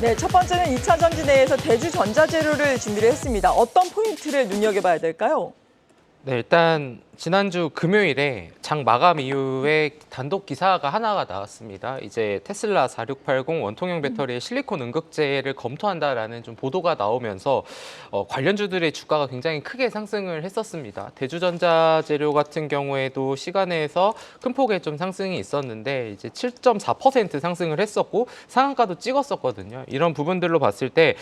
네, 첫 번째는 2차 전지 내에서 대주전자재료를 준비를 했습니다. 어떤 포인트를 눈여겨봐야 될까요? 네, 일단 지난주 금요일에 장 마감 이후에 단독 기사가 하나가 나왔습니다. 이제 테슬라 4680 원통형 배터리에 실리콘 응급제를 검토한다라는 좀 보도가 나오면서 관련주들의 주가가 굉장히 크게 상승을 했었습니다. 대주전자 재료 같은 경우에도 시간에서 큰 폭의 좀 상승이 있었는데 이제 7.4% 상승을 했었고 상한가도 찍었었거든요. 이런 부분들로 봤을 때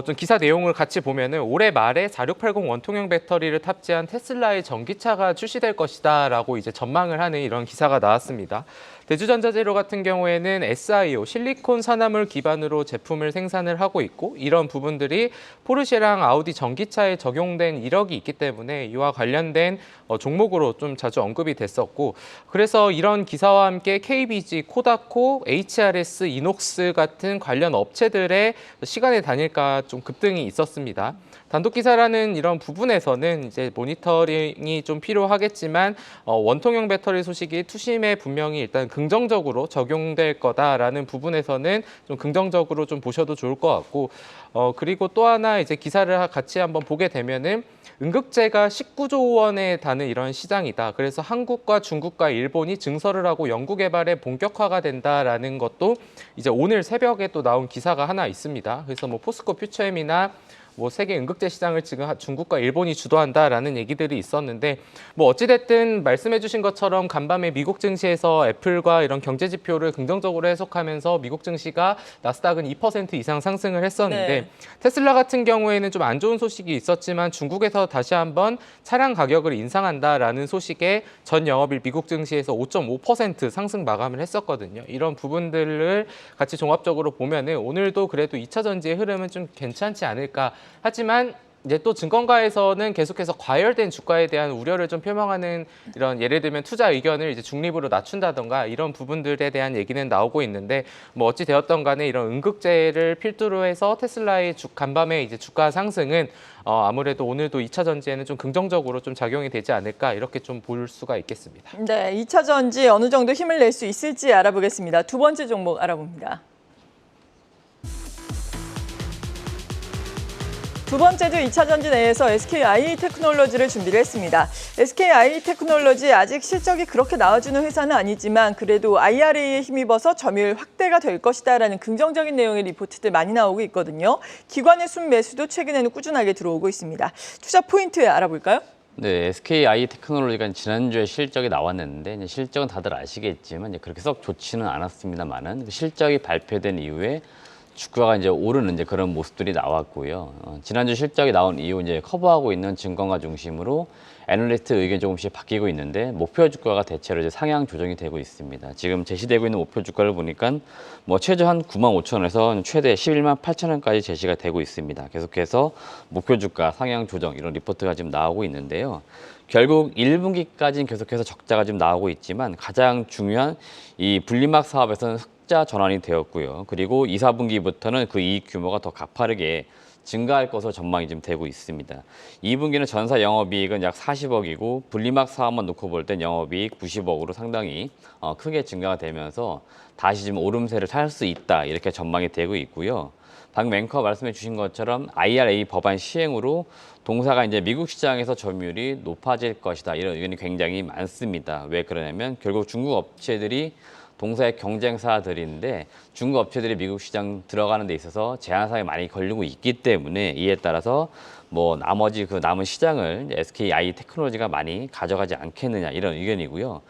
좀 기사 내용을 같이 보면은 올해 말에 4680 원통형 배터리를 탑재한 테슬라의 전기차가 출시될 것이다라고 이제 전망을 하는 이런 기사가 나왔습니다. 대주전자재료 같은 경우에는 SIO 실리콘 산화물 기반으로 제품을 생산을 하고 있고 이런 부분들이 포르쉐랑 아우디 전기차에 적용된 이력이 있기 때문에 이와 관련된 종목으로 좀 자주 언급이 됐었고 그래서 이런 기사와 함께 KBG, 코다코, HRS, 이녹스 같은 관련 업체들의 시간의 단일가 좀 급등이 있었습니다. 단독 기사라는 이런 부분에서는 이제 모니터링이 좀 필요하겠지만 원통형 배터리 소식이 투심에 분명히 일단 긍정적으로 적용될 거다라는 부분에서는 좀 긍정적으로 좀 보셔도 좋을 것 같고 그리고 또 하나 이제 기사를 같이 한번 보게 되면은 응급제가 19조 원에 다는 이런 시장이다. 그래서 한국과 중국과 일본이 증설을 하고 연구 개발에 본격화가 된다라는 것도 이제 오늘 새벽에 또 나온 기사가 하나 있습니다. 그래서 뭐 포스코 퓨처엠이나 뭐 세계 응급제 시장을 지금 중국과 일본이 주도한다라는 얘기들이 있었는데 뭐 어찌됐든 말씀해주신 것처럼 간밤에 미국 증시에서 애플과 이런 경제 지표를 긍정적으로 해석하면서 미국 증시가 나스닥은 2% 이상 상승을 했었는데 네. 테슬라 같은 경우에는 좀 안 좋은 소식이 있었지만 중국에서 다시 한번 차량 가격을 인상한다라는 소식에 전 영업일 미국 증시에서 5.5% 상승 마감을 했었거든요. 이런 부분들을 같이 종합적으로 보면은 오늘도 그래도 2차 전지의 흐름은 좀 괜찮지 않을까. 하지만 이제 또 증권가에서는 계속해서 과열된 주가에 대한 우려를 좀 표명하는 이런 예를 들면 투자 의견을 이제 중립으로 낮춘다던가 이런 부분들에 대한 얘기는 나오고 있는데 뭐 어찌 되었던 간에 이런 응급제를 필두로 해서 테슬라의 간밤에 이제 주가 상승은 아무래도 오늘도 2차 전지에는 좀 긍정적으로 좀 작용이 되지 않을까 이렇게 좀 볼 수가 있겠습니다. 네, 2차 전지 어느 정도 힘을 낼 수 있을지 알아보겠습니다. 두 번째 종목 알아봅니다. 두 번째도 2차 전지 내에서 SKI 테크놀로지를 준비를 했습니다. SKI 테크놀로지 아직 실적이 그렇게 나와주는 회사는 아니지만 그래도 IRA에 힘입어서 점유율 확대가 될 것이다라는 긍정적인 내용의 리포트들 많이 나오고 있거든요. 기관의 순매수도 최근에는 꾸준하게 들어오고 있습니다. 투자 포인트 알아볼까요? 네, SKI 테크놀로지가 지난주에 실적이 나왔는데 이제 실적은 다들 아시겠지만 이제 그렇게 썩 좋지는 않았습니다만은 그 실적이 발표된 이후에 주가가 이제 오르는 이제 그런 모습들이 나왔고요. 지난주 실적이 나온 이후 이제 커버하고 있는 증권가 중심으로 애널리스트 의견이 조금씩 바뀌고 있는데 목표 주가가 대체로 이제 상향 조정이 되고 있습니다. 지금 제시되고 있는 목표 주가를 보니까 뭐 최저 한 95,000원에서 최대 118,000원까지 제시가 되고 있습니다. 계속해서 목표 주가 상향 조정 이런 리포트가 지금 나오고 있는데요. 결국 1분기까지는 계속해서 적자가 지금 나오고 있지만 가장 중요한 이 분리막 사업에서는 흑자 전환이 되었고요. 그리고 2, 4분기부터는 그 이익 규모가 더 가파르게 증가할 것으로 전망이 지금 되고 있습니다. 2분기는 전사 영업이익은 약 40억이고 분리막 사업만 놓고 볼 땐 영업이익 90억으로 상당히 크게 증가가 되면서 다시 지금 오름세를 탈 수 있다 이렇게 전망이 되고 있고요. 방금 앵커 말씀해 주신 것처럼 IRA 법안 시행으로 동사가 이제 미국 시장에서 점유율이 높아질 것이다 이런 의견이 굉장히 많습니다. 왜 그러냐면 결국 중국 업체들이 동사의 경쟁사들인데 중국 업체들이 미국 시장 들어가는 데 있어서 제한사항이 많이 걸리고 있기 때문에 이에 따라서 뭐 나머지 그 남은 시장을 SKI 테크놀로지가 많이 가져가지 않겠느냐 이런 의견이고요.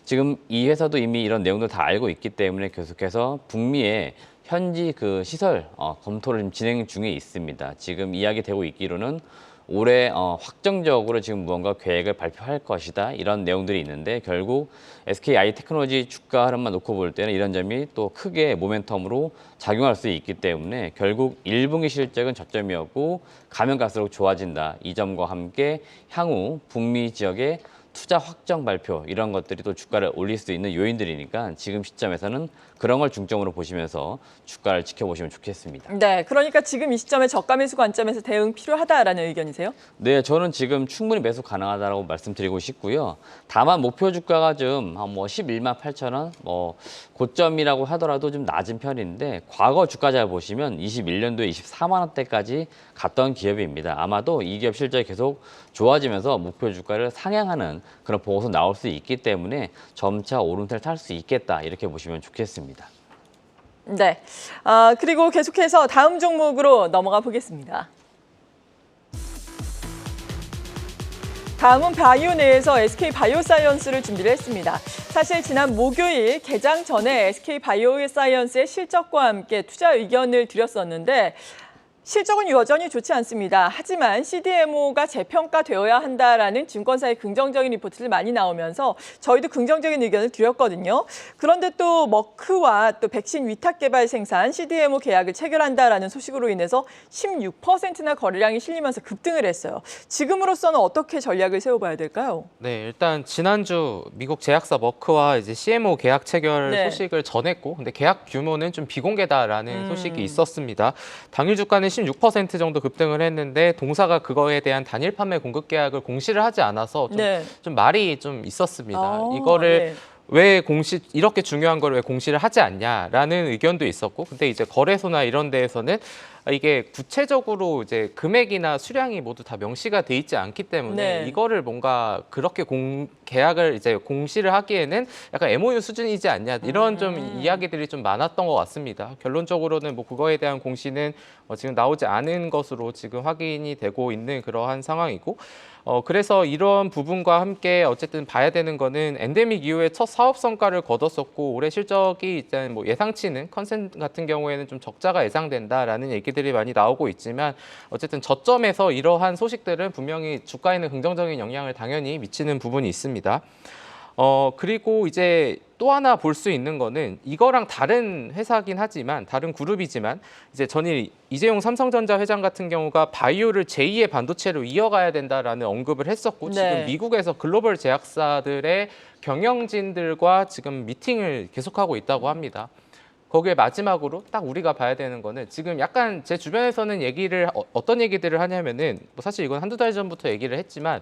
지금 이 회사도 이미 이런 내용들 다 알고 있기 때문에 계속해서 북미의 현지 그 시설 검토를 지금 진행 중에 있습니다. 지금 이야기되고 있기로는 올해 확정적으로 지금 무언가 계획을 발표할 것이다 이런 내용들이 있는데 결국 SKI 테크놀로지 주가 흐름만 놓고 볼 때는 이런 점이 또 크게 모멘텀으로 작용할 수 있기 때문에 결국 1분기 실적은 저점이었고 가면 갈수록 좋아진다 이 점과 함께 향후 북미 지역의 투자 확정 발표 이런 것들이 또 주가를 올릴 수 있는 요인들이니까 지금 시점에서는 그런 걸 중점으로 보시면서 주가를 지켜보시면 좋겠습니다. 네, 그러니까 지금 이 시점에 저가 매수 관점에서 대응 필요하다라는 의견이세요? 네, 저는 지금 충분히 매수 가능하다고 말씀드리고 싶고요. 다만 목표 주가가 좀 11만 8천 원, 고점이라고 하더라도 좀 낮은 편인데 과거 주가 잘 보시면 21년도에 24만 원대까지 갔던 기업입니다. 아마도 이 기업 실적이 계속 좋아지면서 목표 주가를 상향하는 그런 보고서 나올 수 있기 때문에 점차 오름세를 탈 수 있겠다 이렇게 보시면 좋겠습니다. 네, 그리고 계속해서 다음 종목으로 넘어가 보겠습니다. 다음은 바이오 내에서 SK 바이오사이언스를 준비를 했습니다. 사실 지난 목요일 개장 전에 SK 바이오사이언스의 실적과 함께 투자 의견을 드렸었는데 실적은 여전히 좋지 않습니다. 하지만 CDMO가 재평가되어야 한다라는 증권사의 긍정적인 리포트를 많이 나오면서 저희도 긍정적인 의견을 드렸거든요. 그런데 또 머크와 또 백신 위탁 개발 생산 CDMO 계약을 체결한다라는 소식으로 인해서 16%나 거래량이 실리면서 급등을 했어요. 지금으로서는 어떻게 전략을 세워봐야 될까요? 네, 일단 지난주 미국 제약사 머크와 이제 CMO 계약 체결 네. 소식을 전했고, 근데 계약 규모는 좀 비공개다라는 소식이 있었습니다. 당일 주가는 16% 정도 급등을 했는데 동사가 그거에 대한 단일 판매 공급 계약을 공시를 하지 않아서 좀 말이 좀 있었습니다. 이거를 왜 이렇게 중요한 걸 왜 공시를 하지 않냐라는 의견도 있었고, 근데 이제 거래소나 이런 데에서는 이게 구체적으로 이제 금액이나 수량이 모두 다 명시가 돼 있지 않기 때문에 이거를 뭔가 그렇게 계약을 이제 공시를 하기에는 약간 MOU 수준이지 않냐 이런 좀 이야기들이 좀 많았던 것 같습니다. 결론적으로는 뭐 그거에 대한 공시는 지금 나오지 않은 것으로 지금 확인이 되고 있는 그러한 상황이고, 그래서 이런 부분과 함께 어쨌든 봐야 되는 거는 엔데믹 이후에 첫 사업 성과를 거뒀었고 올해 실적이 일단 뭐 예상치는 컨센 같은 경우에는 좀 적자가 예상된다라는 얘기들이 많이 나오고 있지만 어쨌든 저점에서 이러한 소식들은 분명히 주가에는 긍정적인 영향을 당연히 미치는 부분이 있습니다. 그리고 이제 또 하나 볼 수 있는 거는 이거랑 다른 회사긴 하지만 다른 그룹이지만 이제 전일 이재용 삼성전자 회장 같은 경우가 바이오를 제2의 반도체로 이어가야 된다라는 언급을 했었고 지금 미국에서 글로벌 제약사들의 경영진들과 지금 미팅을 계속하고 있다고 합니다. 거기에 마지막으로 딱 우리가 봐야 되는 거는 지금 약간 제 주변에서는 어떤 얘기들을 하냐면은 뭐 사실 이건 한두 달 전부터 얘기를 했지만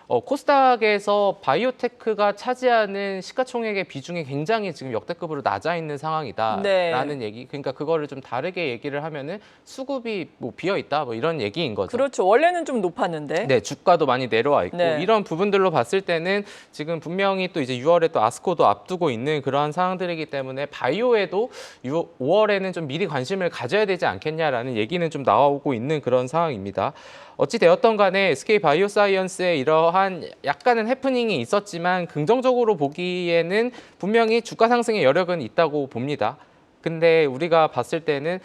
코스닥에서 바이오테크가 차지하는 시가총액의 비중이 굉장히 지금 역대급으로 낮아 있는 상황이다라는 얘기. 그러니까 그거를 좀 다르게 얘기를 하면은 수급이 뭐 비어 있다 뭐 이런 얘기인 거죠. 그렇죠. 원래는 좀 높았는데. 네, 주가도 많이 내려와 있고 이런 부분들로 봤을 때는 지금 분명히 또 이제 6월에 또 아스코도 앞두고 있는 그러한 상황들이기 때문에 바이오에도 5월에는 좀 미리 관심을 가져야 되지 않겠냐라는 얘기는 좀 나오고 있는 그런 상황입니다. 어찌 되었던 간에 SK 바이오사이언스의 이러한 약간은 해프닝이 있었지만 긍정적으로 보기에는 분명히 주가 상승의 여력은 있다고 봅니다. 근데 우리가 봤을 때는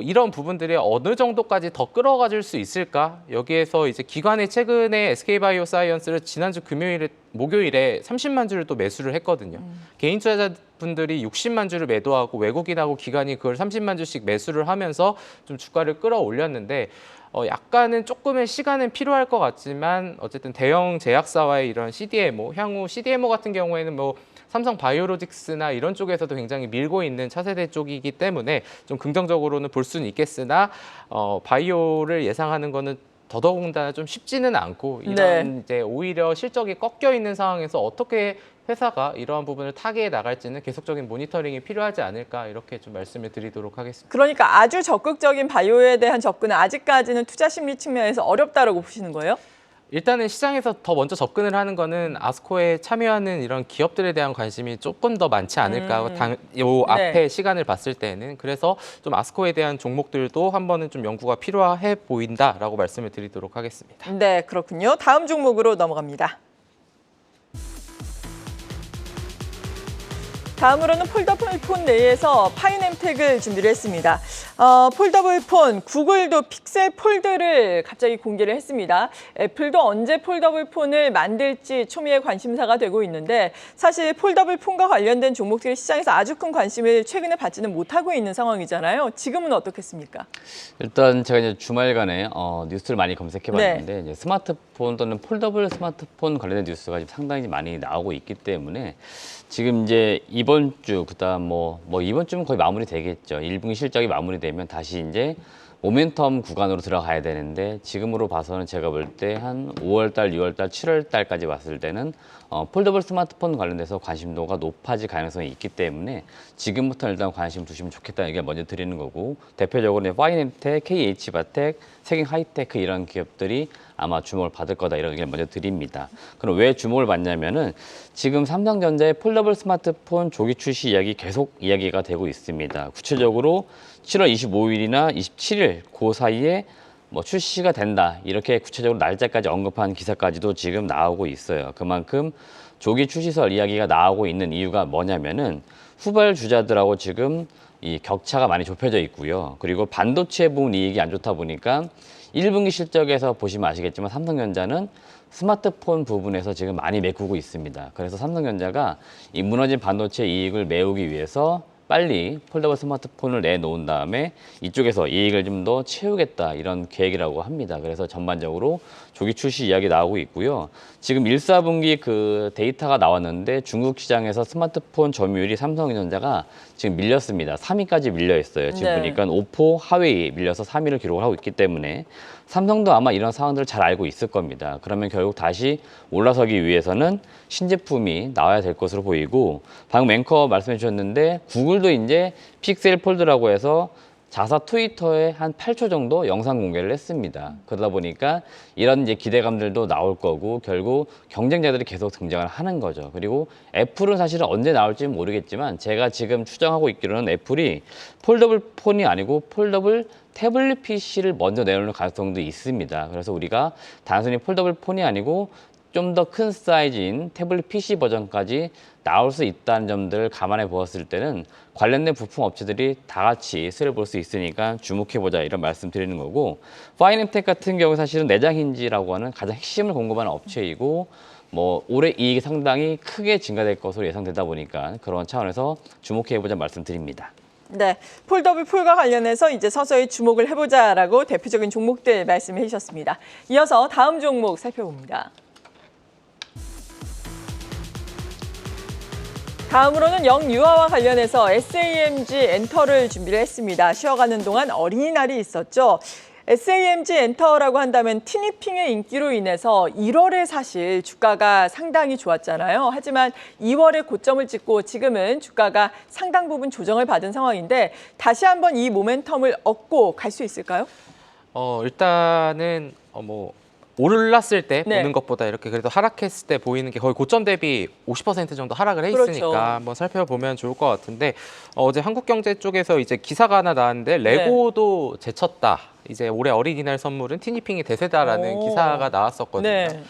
이런 부분들이 어느 정도까지 더 끌어가 줄 수 있을까? 여기에서 이제 기관이 최근에 SK 바이오사이언스를 지난주 목요일에 30만 주를 또 매수를 했거든요. 개인 투자자분들이 60만 주를 매도하고 외국인하고 기관이 그걸 30만 주씩 매수를 하면서 좀 주가를 끌어올렸는데 약간은 조금의 시간은 필요할 것 같지만 어쨌든 대형 제약사와의 이런 CDMO, 향후 CDMO 같은 경우에는 뭐 삼성 바이오로직스나 이런 쪽에서도 굉장히 밀고 있는 차세대 쪽이기 때문에 좀 긍정적으로는 볼 수는 있겠으나 바이오를 예상하는 거는 더더군다나 좀 쉽지는 않고 이런 이제 오히려 실적이 꺾여 있는 상황에서 어떻게 회사가 이러한 부분을 타개해 나갈지는 계속적인 모니터링이 필요하지 않을까 이렇게 좀 말씀을 드리도록 하겠습니다. 그러니까 아주 적극적인 바이오에 대한 접근은 아직까지는 투자 심리 측면에서 어렵다라고 보시는 거예요? 일단은 시장에서 더 먼저 접근을 하는 거는 아스코에 참여하는 이런 기업들에 대한 관심이 조금 더 많지 않을까. 요 앞에 시간을 봤을 때는. 그래서 좀 아스코에 대한 종목들도 한 번은 좀 연구가 필요해 보인다라고 말씀을 드리도록 하겠습니다. 네, 그렇군요. 다음 종목으로 넘어갑니다. 다음으로는 폴더블 폰 내에서 파이넴텍을 준비를 했습니다. 폴더블 폰, 구글도 픽셀 폴드를 갑자기 공개를 했습니다. 애플도 언제 폴더블 폰을 만들지 초미의 관심사가 되고 있는데 사실 폴더블 폰과 관련된 종목들이 시장에서 아주 큰 관심을 최근에 받지는 못하고 있는 상황이잖아요. 지금은 어떻겠습니까? 일단 제가 이제 주말간에 뉴스를 많이 검색해봤는데 이제 스마트폰 또는 폴더블 스마트폰 관련된 뉴스가 지금 상당히 많이 나오고 있기 때문에 지금 이제 이번 주 그다음 뭐 이번 주면 거의 마무리 되겠죠. 1분기 실적이 마무리되면 다시 이제 모멘텀 구간으로 들어가야 되는데 지금으로 봐서는 제가 볼 때 한 5월달, 6월달, 7월달까지 봤을 때는 폴더블 스마트폰 관련돼서 관심도가 높아질 가능성이 있기 때문에 지금부터 일단 관심 두시면 좋겠다는 얘기를 먼저 드리는 거고 대표적으로 파이넴텍, KH바텍, 세경하이테크 이런 기업들이 아마 주목을 받을 거다 이런 얘기를 먼저 드립니다. 그럼 왜 주목을 받냐면은 지금 삼성전자의 폴더블 스마트폰 조기 출시 이야기 계속 이야기가 되고 있습니다. 구체적으로 7월 25일이나 27일 그 사이에 뭐 출시가 된다 이렇게 구체적으로 날짜까지 언급한 기사까지도 지금 나오고 있어요. 그만큼 조기 출시설 이야기가 나오고 있는 이유가 뭐냐면은 후발 주자들하고 지금 이 격차가 많이 좁혀져 있고요. 그리고 반도체 부분 이익이 안 좋다 보니까 1분기 실적에서 보시면 아시겠지만 삼성전자는 스마트폰 부분에서 지금 많이 메꾸고 있습니다. 그래서 삼성전자가 이 무너진 반도체 이익을 메우기 위해서 빨리 폴더블 스마트폰을 내놓은 다음에 이쪽에서 이익을 좀 더 채우겠다 이런 계획이라고 합니다. 그래서 전반적으로 조기 출시 이야기 나오고 있고요. 지금 1사분기 그 데이터가 나왔는데 중국 시장에서 스마트폰 점유율이 삼성전자가 지금 밀렸습니다. 3위까지 밀려 있어요. 지금 보니까 오포, 하웨이 밀려서 3위를 기록을 하고 있기 때문에 삼성도 아마 이런 상황들을 잘 알고 있을 겁니다. 그러면 결국 다시 올라서기 위해서는 신제품이 나와야 될 것으로 보이고 방금 앵커 말씀해 주셨는데 구글도 이제 픽셀 폴드라고 해서 자사 트위터에 한 8초 정도 영상 공개를 했습니다. 그러다 보니까 이런 이제 기대감들도 나올 거고 결국 경쟁자들이 계속 등장을 하는 거죠. 그리고 애플은 사실은 언제 나올지 모르겠지만 제가 지금 추정하고 있기로는 애플이 폴더블 폰이 아니고 폴더블 태블릿 PC를 먼저 내놓을 가능성도 있습니다. 그래서 우리가 단순히 폴더블 폰이 아니고 좀 더 큰 사이즈인 태블릿 PC 버전까지 나올 수 있다는 점들을 감안해 보았을 때는 관련된 부품 업체들이 다 같이 수혜를 볼 수 있으니까 주목해보자 이런 말씀 드리는 거고 파이넴텍 같은 경우 사실은 내장 힌지라고 하는 가장 핵심을 공급하는 업체이고 뭐 올해 이익이 상당히 크게 증가될 것으로 예상되다 보니까 그런 차원에서 주목해보자 말씀드립니다. 네, 폴더블 폴과 관련해서 이제 서서히 주목을 해보자라고 대표적인 종목들 말씀해 주셨습니다. 이어서 다음 종목 살펴봅니다. 다음으로는 영유아와 관련해서 SAMG 엔터를 준비를 했습니다. 쉬어가는 동안 어린이날이 있었죠. SAMG 엔터라고 한다면 티니핑의 인기로 인해서 1월에 사실 주가가 상당히 좋았잖아요. 하지만 2월에 고점을 찍고 지금은 주가가 상당 부분 조정을 받은 상황인데 다시 한번 이 모멘텀을 얻고 갈 수 있을까요? 일단은 뭐 올랐을 때 네. 보는 것보다 이렇게 그래도 하락했을 때 보이는 게 거의 고점 대비 50% 정도 하락을 해 있으니까 그렇죠. 한번 살펴보면 좋을 것 같은데 어제 한국경제 쪽에서 이제 기사가 하나 나왔는데 레고도 제쳤다. 이제 올해 어린이날 선물은 티니핑이 대세다라는 오. 기사가 나왔었거든요. 네.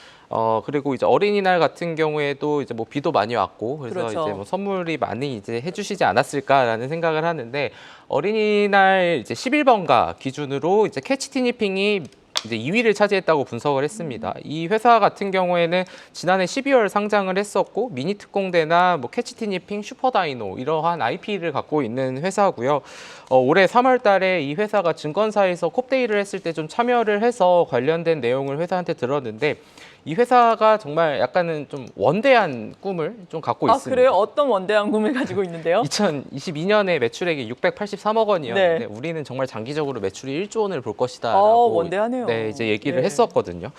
그리고 이제 어린이날 같은 경우에도 이제 뭐 비도 많이 왔고 그래서 그렇죠. 이제 뭐 선물이 많이 이제 해주시지 않았을까라는 생각을 하는데 어린이날 이제 11번가 기준으로 이제 캐치 티니핑이 이제 2위를 차지했다고 분석을 했습니다. 이 회사 같은 경우에는 지난해 12월 상장을 했었고 미니 특공대나 뭐 캐치티니핑, 슈퍼다이노 이러한 IP를 갖고 있는 회사고요. 올해 3월달에 이 회사가 증권사에서 컵데이를 했을 때 좀 참여를 해서 관련된 내용을 회사한테 들었는데 이 회사가 정말 약간은 좀 원대한 꿈을 좀 갖고 있습니다. 그래요? 어떤 원대한 꿈을 가지고 있는데요? 2022년에 매출액이 683억 원이었는데 네. 우리는 정말 장기적으로 매출이 1조 원을 볼 것이다라고 원대하네요. 네, 이제 얘기를 네. 했었거든요.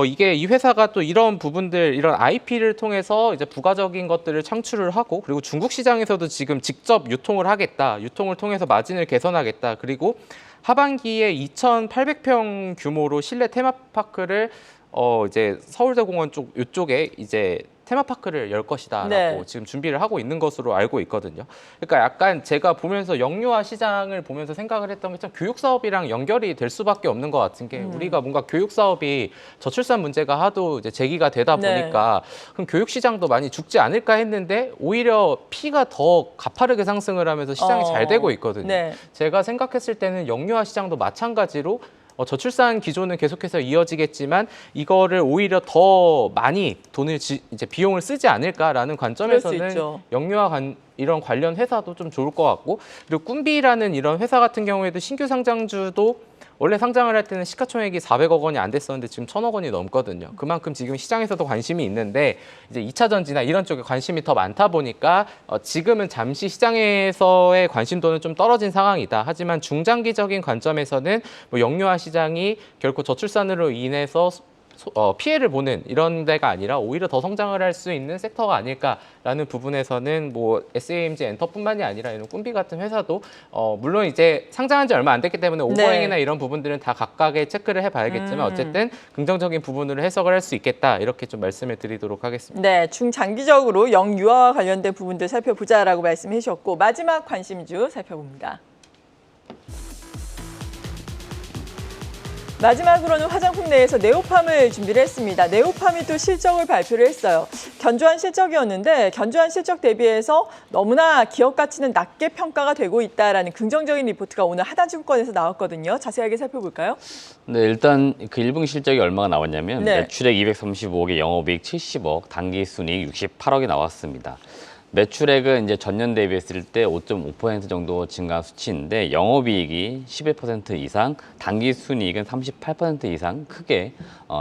이게 이 회사가 또 이런 부분들, 이런 IP를 통해서 이제 부가적인 것들을 창출을 하고 그리고 중국 시장에서도 지금 직접 유통을 하겠다. 유통을 통해서 마진을 개선하겠다. 그리고 하반기에 2,800평 규모로 실내 테마파크를 이제 서울대공원 쪽 이쪽에 이제 테마파크를 열 것이다라고 네. 지금 준비를 하고 있는 것으로 알고 있거든요. 그러니까 약간 제가 보면서 영유아 시장을 보면서 생각을 했던 게 참 교육 사업이랑 연결이 될 수밖에 없는 것 같은 게 우리가 뭔가 교육 사업이 저출산 문제가 하도 이제 제기가 되다 네. 보니까 그럼 교육 시장도 많이 죽지 않을까 했는데 오히려 피가 더 가파르게 상승을 하면서 시장이 잘 되고 있거든요. 네. 제가 생각했을 때는 영유아 시장도 마찬가지로 저출산 기조는 계속해서 이어지겠지만 이거를 오히려 더 많이 이제 비용을 쓰지 않을까라는 그럴 수 관점에서는 있죠. 이런 관련 회사도 좀 좋을 것 같고 그리고 꿈비라는 이런 회사 같은 경우에도 신규 상장주도 원래 상장을 할 때는 시가총액이 400억 원이 안 됐었는데 지금 1000억 원이 넘거든요. 그만큼 지금 시장에서도 관심이 있는데 이제 2차 전지나 이런 쪽에 관심이 더 많다 보니까 지금은 잠시 시장에서의 관심도는 좀 떨어진 상황이다. 하지만 중장기적인 관점에서는 뭐 영유아 시장이 결코 저출산으로 인해서 피해를 보는 이런 데가 아니라 오히려 더 성장을 할 수 있는 섹터가 아닐까라는 부분에서는 뭐 SAMG 엔터뿐만이 아니라 이런 꿈비 같은 회사도 물론 이제 상장한 지 얼마 안 됐기 때문에 오버행이나 이런 부분들은 다 각각의 체크를 해봐야겠지만 어쨌든 긍정적인 부분으로 해석을 할 수 있겠다 이렇게 좀 말씀을 드리도록 하겠습니다. 네, 중장기적으로 영유아와 관련된 부분들 살펴보자라고 말씀해 주셨고 마지막 관심주 살펴봅니다. 마지막으로는 화장품 내에서 네오팜을 준비를 했습니다. 네오팜이 또 실적을 발표를 했어요. 견조한 실적이었는데 견조한 실적 대비해서 너무나 기업 가치는 낮게 평가가 되고 있다라는 긍정적인 리포트가 오늘 하단증권에서 나왔거든요. 자세하게 살펴볼까요? 네, 일단 그 1분기 실적이 얼마가 나왔냐면 네. 매출액 235억에 영업이익 70억, 당기순이익 68억이 나왔습니다. 매출액은 이제 전년 대비했을 때 5.5% 정도 증가한 수치인데 영업이익이 11% 이상, 당기순이익은 38% 이상 크게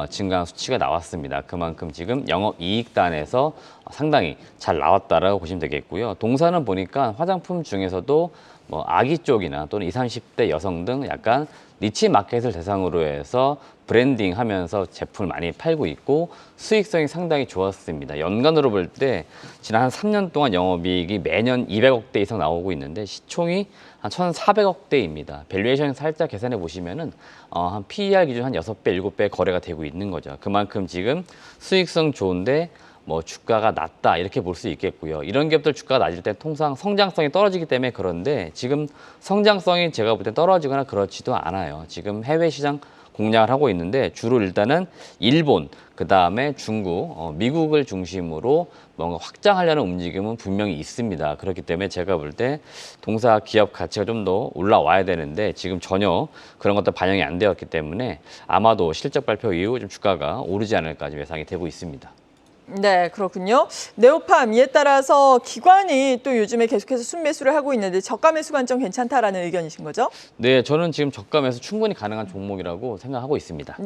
증가한 수치가 나왔습니다. 그만큼 지금 영업이익단에서 상당히 잘 나왔다라고 보시면 되겠고요. 동사는 보니까 화장품 중에서도 뭐 아기 쪽이나 또는 20, 30대 여성 등 약간 니치 마켓을 대상으로 해서 브랜딩하면서 제품을 많이 팔고 있고 수익성이 상당히 좋았습니다. 연간으로 볼 때 지난 한 3년 동안 영업이익이 매년 200억대 이상 나오고 있는데 시총이 한 1,400억대입니다. 밸류에이션 살짝 계산해 보시면은 한 PER 기준 한 6배, 7배 거래가 되고 있는 거죠. 그만큼 지금 수익성 좋은데 뭐 주가가 낮다 이렇게 볼 수 있겠고요. 이런 기업들 주가가 낮을 때 통상 성장성이 떨어지기 때문에 그런데 지금 성장성이 제가 볼 때 떨어지거나 그렇지도 않아요. 지금 해외 시장 공략을 하고 있는데 주로 일단은 일본, 그 다음에 중국, 미국을 중심으로 뭔가 확장하려는 움직임은 분명히 있습니다. 그렇기 때문에 제가 볼 때 동사 기업 가치가 좀 더 올라와야 되는데 지금 전혀 그런 것도 반영이 안 되었기 때문에 아마도 실적 발표 이후 좀 주가가 오르지 않을까 좀 예상이 되고 있습니다. 네, 그렇군요. 네오팜 이에 따라서 기관이 또 요즘에 계속해서 순매수를 하고 있는데 저가 매수 관점 괜찮다라는 의견이신 거죠? 네, 저는 지금 저가 매수 충분히 가능한 종목이라고 생각하고 있습니다.